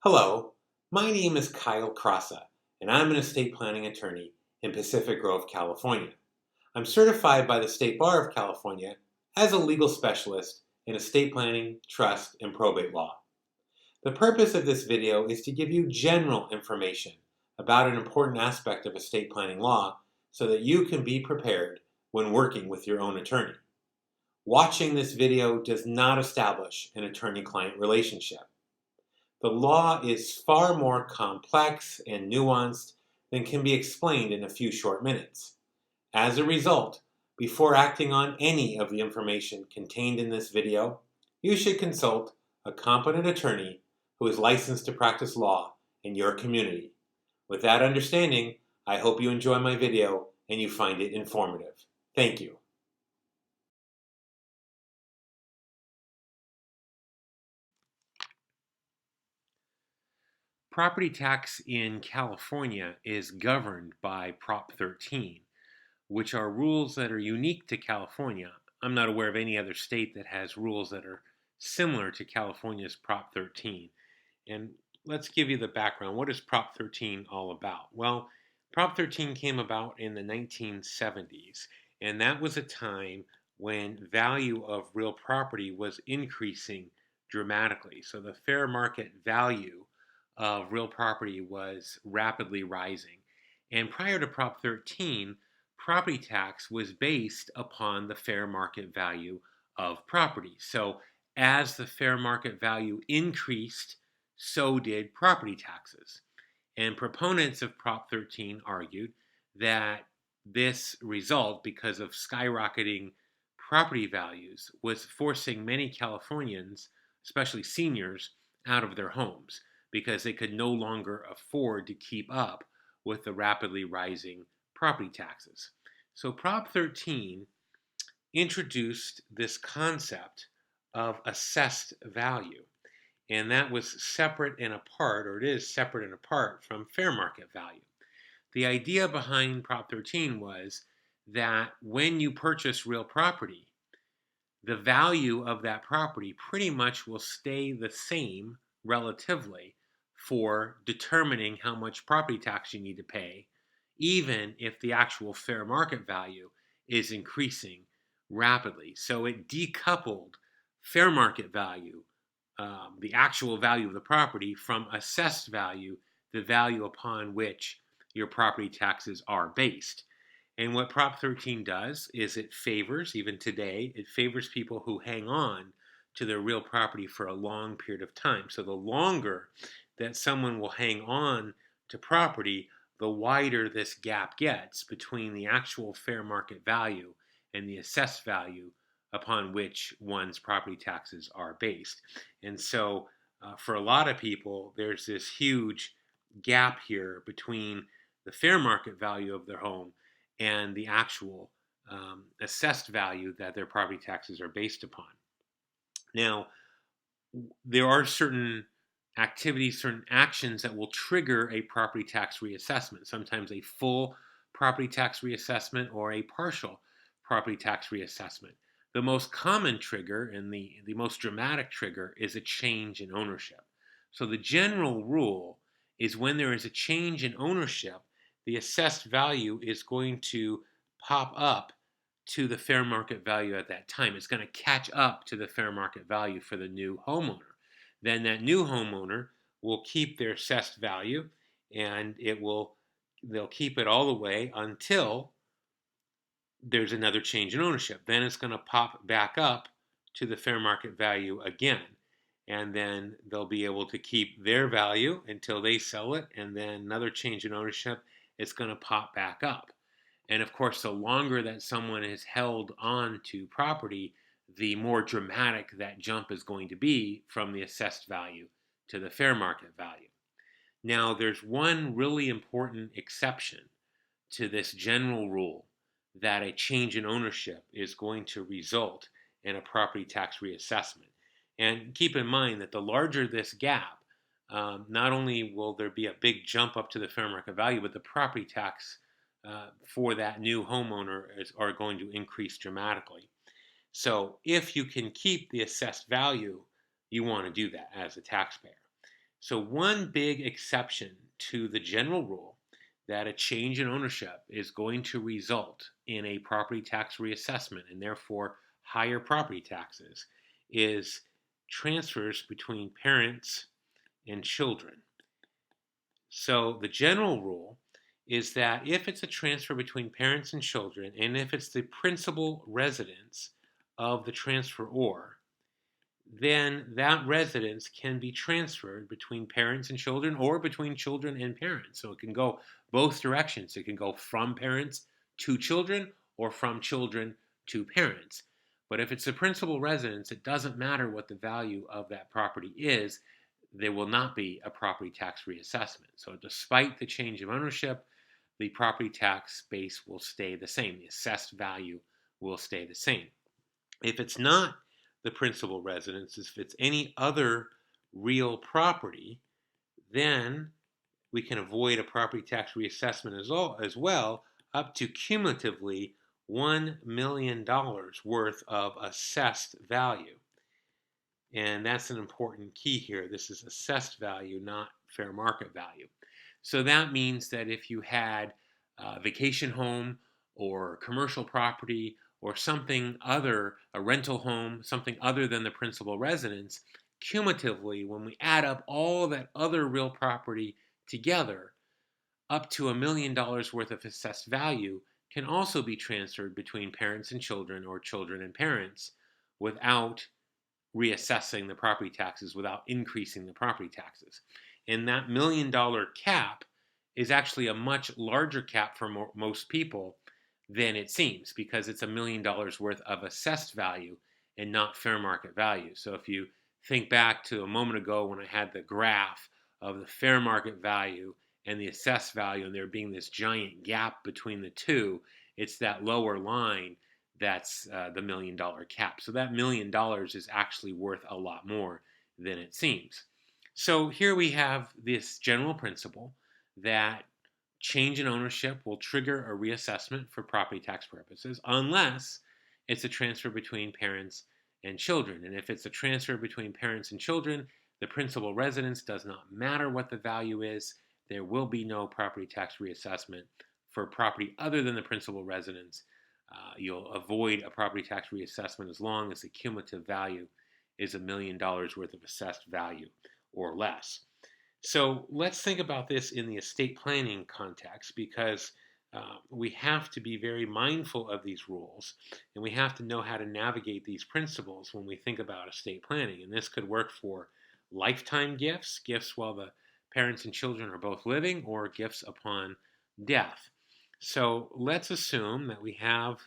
Hello, my name is Kyle Crassa, and I'm an estate planning attorney in Pacific Grove, California. I'm certified by the State Bar of California as a legal specialist in estate planning, trust, and probate law. The purpose of this video is to give you general information about an important aspect of estate planning law so that you can be prepared when working with your own attorney. Watching this video does not establish an attorney-client relationship. The law is far more complex and nuanced than can be explained in a few short minutes. As a result, before acting on any of the information contained in this video, you should consult a competent attorney who is licensed to practice law in your community. With that understanding, I hope you enjoy my video and you find it informative. Thank you. Property tax in California is governed by Prop 13, which are rules that are unique to California. I'm not aware of any other state that has rules that are similar to California's Prop 13. And let's give you the background. What is Prop 13 all about? Well, Prop 13 came about in the 1970s, and that was a time when value of real property was increasing dramatically. So the fair market value of real property was rapidly rising. And prior to Prop 13, property tax was based upon the fair market value of property. So as the fair market value increased, so did property taxes. And proponents of Prop 13 argued that this result, because of skyrocketing property values, was forcing many Californians, especially seniors, out of their homes because they could no longer afford to keep up with the rapidly rising property taxes. So Prop 13 introduced this concept of assessed value, and that was separate and apart, or it is separate and apart from fair market value. The idea behind Prop 13 was that when you purchase real property, the value of that property pretty much will stay the same relatively for determining how much property tax you need to pay, even if the actual fair market value is increasing rapidly. So it decoupled fair market value, the actual value of the property, from assessed value, the value upon which your property taxes are based. And what Prop 13 does is it favors, even today, it favors people who hang on to their real property for a long period of time. So the longer that someone will hang on to property, the wider this gap gets between the actual fair market value and the assessed value upon which one's property taxes are based. And so for a lot of people, there's this huge gap here between the fair market value of their home and the actual assessed value that their property taxes are based upon. Now, there are certain activities, certain actions that will trigger a property tax reassessment, sometimes a full property tax reassessment or a partial property tax reassessment. The most common trigger and the most dramatic trigger is a change in ownership. So the general rule is when there is a change in ownership, the assessed value is going to pop up to the fair market value at that time. It's going to catch up to the fair market value for the new homeowner. Then that new homeowner will keep their assessed value, and they'll keep it all the way until there's another change in ownership. Then it's going to pop back up to the fair market value again. And then they'll be able to keep their value until they sell it, and then another change in ownership, it's going to pop back up. And of course, the longer that someone is held on to property, the more dramatic that jump is going to be from the assessed value to the fair market value. Now, there's one really important exception to this general rule that a change in ownership is going to result in a property tax reassessment. And keep in mind that the larger this gap, not only will there be a big jump up to the fair market value, but the property tax for that new homeowner are going to increase dramatically. So if you can keep the assessed value, you want to do that as a taxpayer. So one big exception to the general rule that a change in ownership is going to result in a property tax reassessment and therefore higher property taxes is transfers between parents and children. So the general rule is that if it's a transfer between parents and children, and if it's the principal residence of the transferor, then that residence can be transferred between parents and children or between children and parents. So it can go both directions. It can go from parents to children or from children to parents. But if it's the principal residence, it doesn't matter what the value of that property is, there will not be a property tax reassessment. So despite the change of ownership, the property tax base will stay the same. The assessed value will stay the same. If it's not the principal residence, if it's any other real property, then we can avoid a property tax reassessment as well, up to cumulatively $1 million worth of assessed value. And that's an important key here. This is assessed value, not fair market value. So that means that if you had a vacation home or commercial property or something other, a rental home, something other than the principal residence, cumulatively, when we add up all that other real property together, up to $1 million worth of assessed value can also be transferred between parents and children or children and parents without reassessing the property taxes, without increasing the property taxes. And that $1 million cap is actually a much larger cap for most people than it seems, because it's $1 million worth of assessed value and not fair market value. So if you think back to a moment ago when I had the graph of the fair market value and the assessed value, and there being this giant gap between the two, it's that lower line that's the $1 million cap. So that $1 million is actually worth a lot more than it seems. So here we have this general principle that change in ownership will trigger a reassessment for property tax purposes unless it's a transfer between parents and children. And if it's a transfer between parents and children, the principal residence does not matter what the value is. There will be no property tax reassessment for property other than the principal residence. You'll avoid a property tax reassessment as long as the cumulative value is $1 million worth of assessed value or less. So let's think about this in the estate planning context, because we have to be very mindful of these rules, and we have to know how to navigate these principles when we think about estate planning. And this could work for lifetime gifts, gifts while the parents and children are both living, or gifts upon death. So let's assume that we have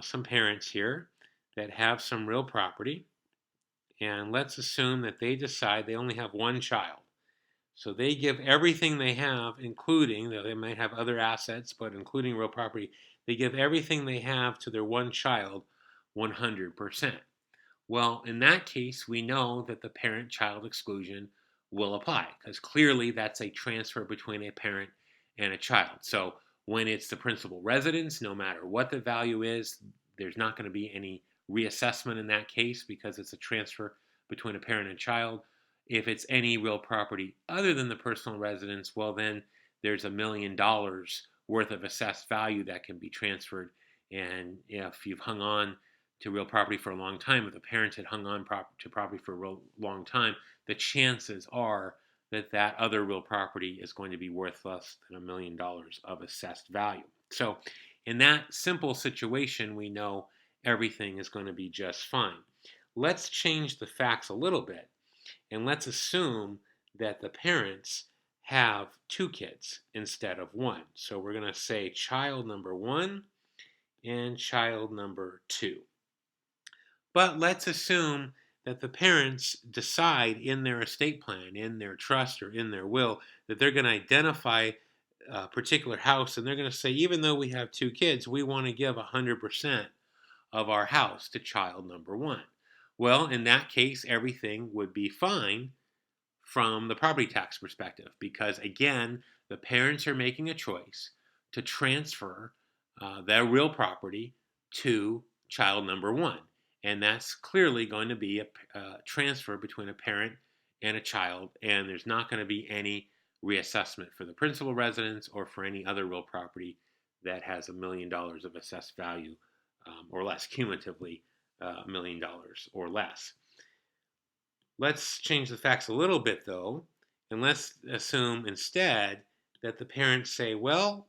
some parents here that have some real property, and let's assume that they decide they only have one child. So they give everything they have, including, though they might have other assets, but including real property, they give everything they have to their one child 100%. Well, in that case, we know that the parent-child exclusion will apply, because clearly that's a transfer between a parent and a child. So when it's the principal residence, no matter what the value is, there's not going to be any reassessment in that case because it's a transfer between a parent and child. If it's any real property other than the personal residence, well, then there's $1 million worth of assessed value that can be transferred. And if you've hung on to real property for a long time, if the parent had hung on to property for a real long time, the chances are that that other real property is going to be worth less than $1 million of assessed value. So in that simple situation, we know everything is going to be just fine. Let's change the facts a little bit, and let's assume that the parents have 2 kids instead of 1. So we're going to say child number 1 and child number 2. But let's assume that the parents decide in their estate plan, in their trust, or in their will, that they're going to identify a particular house, and they're going to say, even though we have 2 kids, we want to give 100% of our house to child number 1. Well, in that case, everything would be fine from the property tax perspective, because again, the parents are making a choice to transfer their real property to child number 1. And that's clearly going to be a transfer between a parent and a child, and there's not going to be any reassessment for the principal residence or for any other real property that has $1 million of assessed value or less, cumulatively $1 million or less. Let's change the facts a little bit, though, and let's assume instead that the parents say, well,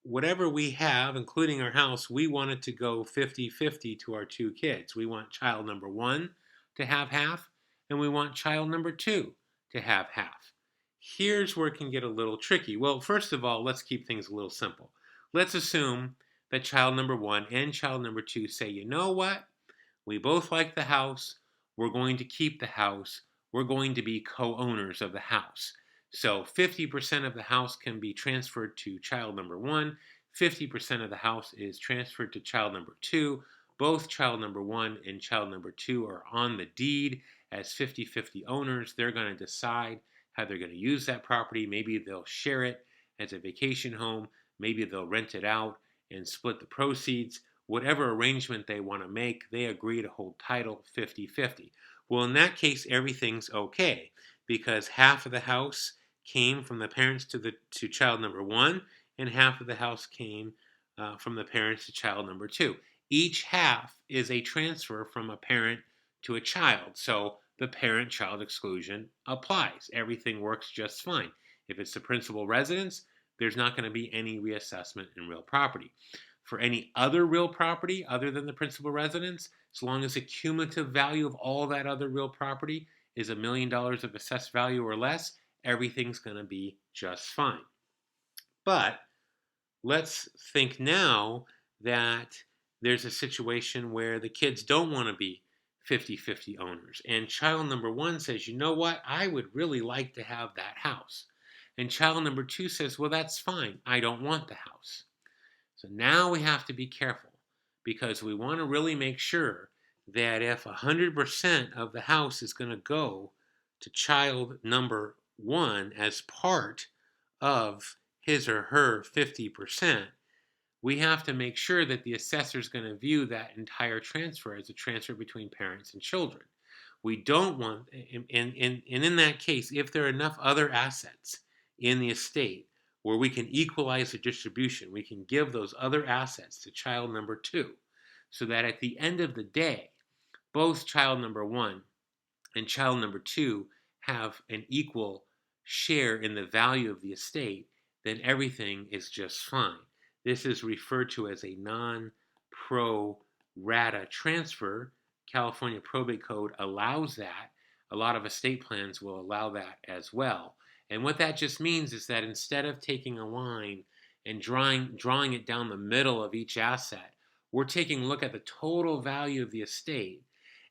whatever we have, including our house, we want it to go 50-50 to our two kids. We want child number one to have half, and we want child number two to have half. Here's where it can get a little tricky. Well, first of all, let's keep things a little simple. Let's assume that child number one and child number two say, you know what? We both like the house. We're going to keep the house. We're going to be co-owners of the house. So 50% of the house can be transferred to child number one. 50% of the house is transferred to child number two. Both child number one and child number two are on the deed as 50-50 owners. They're going to decide how they're going to use that property. Maybe they'll share it as a vacation home. Maybe they'll rent it out and split the proceeds. Whatever arrangement they want to make, they agree to hold title 50-50. Well, in that case, everything's okay because half of the house came from the parents to child number one, and half of the house came from the parents to child number two. Each half is a transfer from a parent to a child, so the parent-child exclusion applies. Everything works just fine. If it's the principal residence, there's not going to be any reassessment in real property. For any other real property other than the principal residence, as long as the cumulative value of all that other real property is $1 million of assessed value or less, everything's going to be just fine. But let's think now that there's a situation where the kids don't want to be 50-50 owners. And child number one says, you know what, I would really like to have that house. And child number two says, well, that's fine. I don't want the house. So now we have to be careful because we want to really make sure that if 100% of the house is going to go to child number one as part of his or her 50%, we have to make sure that the assessor is going to view that entire transfer as a transfer between parents and children. We don't want, and in that case, if there are enough other assets in the estate where we can equalize the distribution, we can give those other assets to child number two, so that at the end of the day, both child number one and child number two have an equal share in the value of the estate, then everything is just fine. This is referred to as a non-pro-rata transfer. California Probate Code allows that. A lot of estate plans will allow that as well. And what that just means is that instead of taking a line and drawing it down the middle of each asset, we're taking a look at the total value of the estate,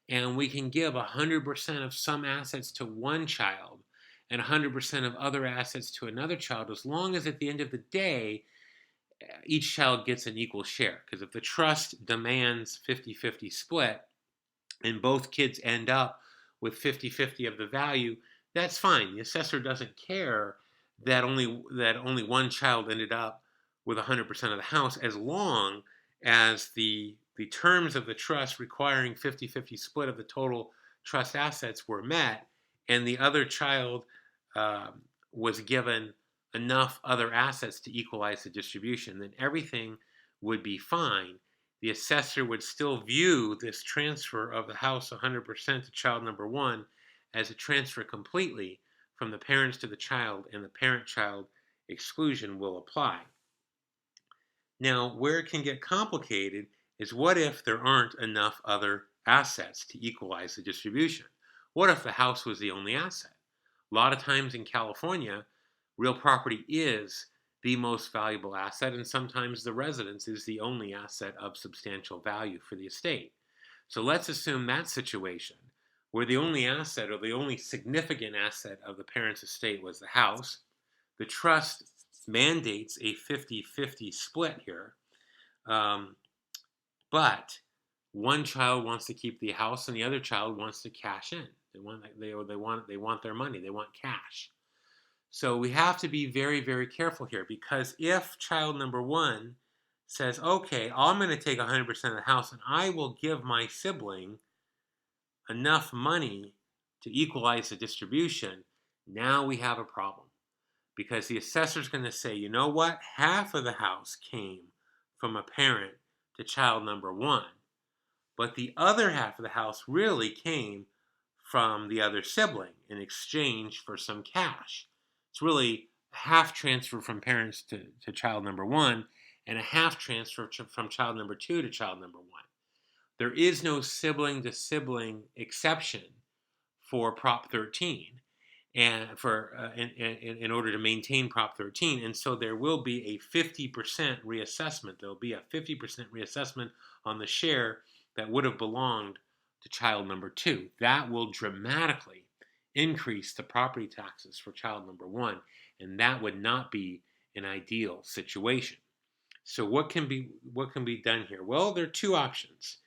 and we can give 100% of some assets to one child and 100% of other assets to another child, as long as at the end of the day, each child gets an equal share. Because if the trust demands 50-50 split and both kids end up with 50-50 of the value, that's fine. The assessor doesn't care that only one child ended up with 100% of the house, as long as the terms of the trust requiring 50-50 split of the total trust assets were met, and the other child was given enough other assets to equalize the distribution, then everything would be fine. The assessor would still view this transfer of the house 100% to child number one as a transfer completely from the parents to the child, and the parent-child exclusion will apply. Now, where it can get complicated is, what if there aren't enough other assets to equalize the distribution? What if the house was the only asset? A lot of times in California, real property is the most valuable asset, and sometimes the residence is the only asset of substantial value for the estate. So let's assume that situation, where the only asset or the only significant asset of the parent's estate was the house. The trust mandates a 50-50 split here, but one child wants to keep the house and the other child wants to cash in. They want their money. They want cash. So we have to be very, very careful here, because if child number one says, okay, I'm going to take 100% of the house and I will give my sibling enough money to equalize the distribution, now we have a problem. Because the assessor's going to say, you know what? Half of the house came from a parent to child number one, but the other half of the house really came from the other sibling in exchange for some cash. It's really a half transfer from parents to child number one and a half transfer from child number two to child number one. There is no sibling to sibling exception for Prop 13 and in order to maintain Prop 13, and so there will be a 50% reassessment. There will be a 50% reassessment on the share that would have belonged to child number two. That will dramatically increase the property taxes for child number one, and that would not be an ideal situation. So what can be done here? Well, there are two options.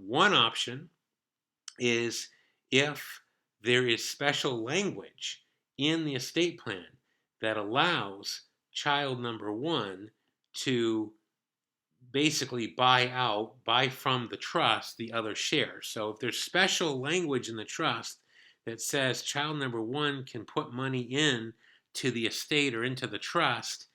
One option is if there is special language in the estate plan that allows child number one to basically buy from the trust the other share. So if there's special language in the trust that says child number one can put money in to the estate or into the trust,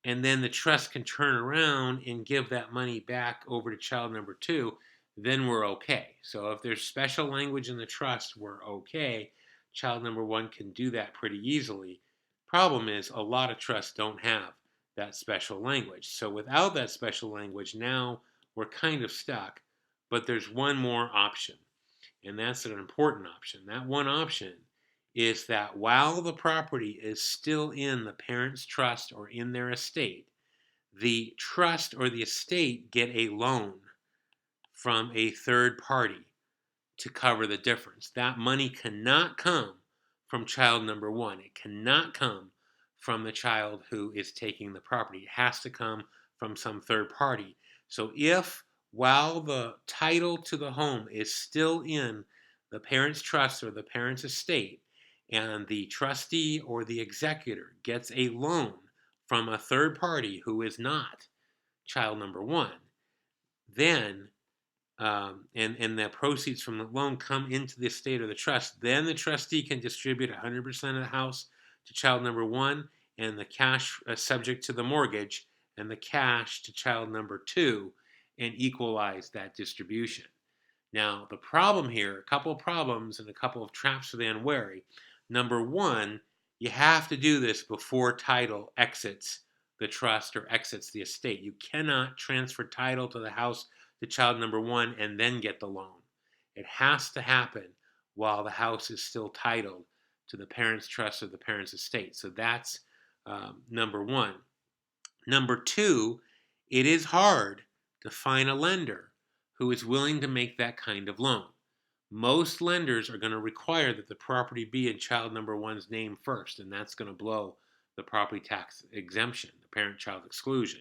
and then the trust can turn around and give that money back over to child number two, then we're okay. So if there's special language in the trust, we're okay. Child number one can do that pretty easily. Problem is, a lot of trusts don't have that special language. So without that special language, now we're kind of stuck. But there's one more option, and that's an important option. That one option is that while the property is still in the parent's trust or in their estate, the trust or the estate get a loan from a third party to cover the difference. That money cannot come from child number one. It cannot come from the child who is taking the property. It has to come from some third party. So if, while the title to the home is still in the parent's trust or the parent's estate, and the trustee or the executor gets a loan from a third party who is not child number one, then and the proceeds from the loan come into the estate or the trust, then the trustee can distribute 100% of the house to child number one, and the cash subject to the mortgage, and the cash to child number two, and equalize that distribution. Now, the problem here, a couple of problems and a couple of traps for the unwary. Number one, you have to do this before title exits the trust or exits the estate. You cannot transfer title to the house to child number one and then get the loan. It has to happen while the house is still titled to the parent's trust or the parent's estate. So that's number one. Number two, it is hard to find a lender who is willing to make that kind of loan. Most lenders are going to require that the property be in child number one's name first, and that's going to blow the property tax exemption, the parent-child exclusion.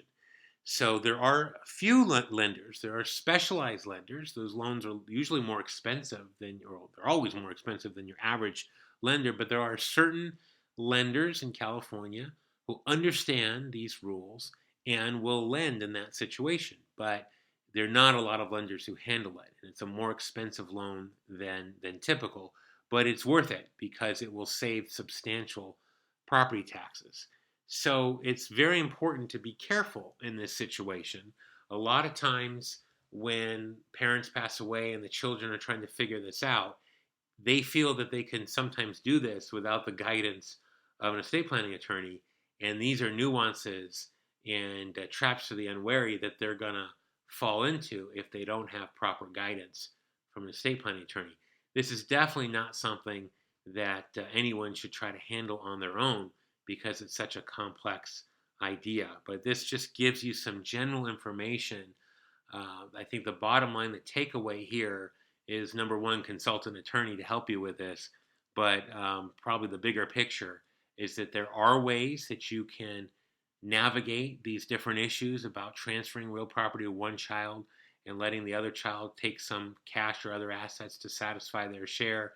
So there are a few lenders. There are specialized lenders. Those loans are usually more expensive or they're always more expensive than your average lender, but there are certain lenders in California who understand these rules and will lend in that situation. But there are not a lot of lenders who handle it, and it's a more expensive loan than typical, but it's worth it because it will save substantial property taxes. So it's very important to be careful in this situation. A lot of times when parents pass away and the children are trying to figure this out, they feel that they can sometimes do this without the guidance of an estate planning attorney, and these are nuances and traps for the unwary that they're going to fall into if they don't have proper guidance from an estate planning attorney. This is definitely not something that anyone should try to handle on their own because it's such a complex idea. But this just gives you some general information. I think the bottom line, the takeaway here is, number one, consult an attorney to help you with this. But probably the bigger picture is that there are ways that you can navigate these different issues about transferring real property to one child and letting the other child take some cash or other assets to satisfy their share.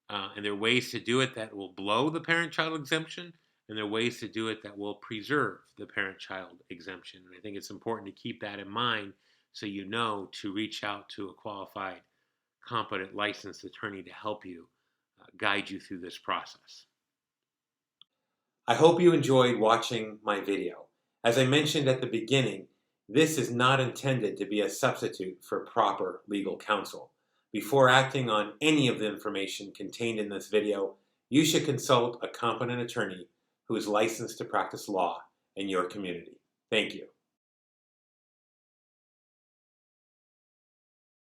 And there are ways to do it that will blow the parent-child exemption, and there are ways to do it that will preserve the parent-child exemption. And I think it's important to keep that in mind so you know to reach out to a qualified, competent, licensed attorney to help you guide you through this process. I hope you enjoyed watching my video. As I mentioned at the beginning, this is not intended to be a substitute for proper legal counsel. Before acting on any of the information contained in this video, you should consult a competent attorney who is licensed to practice law in your community. Thank you.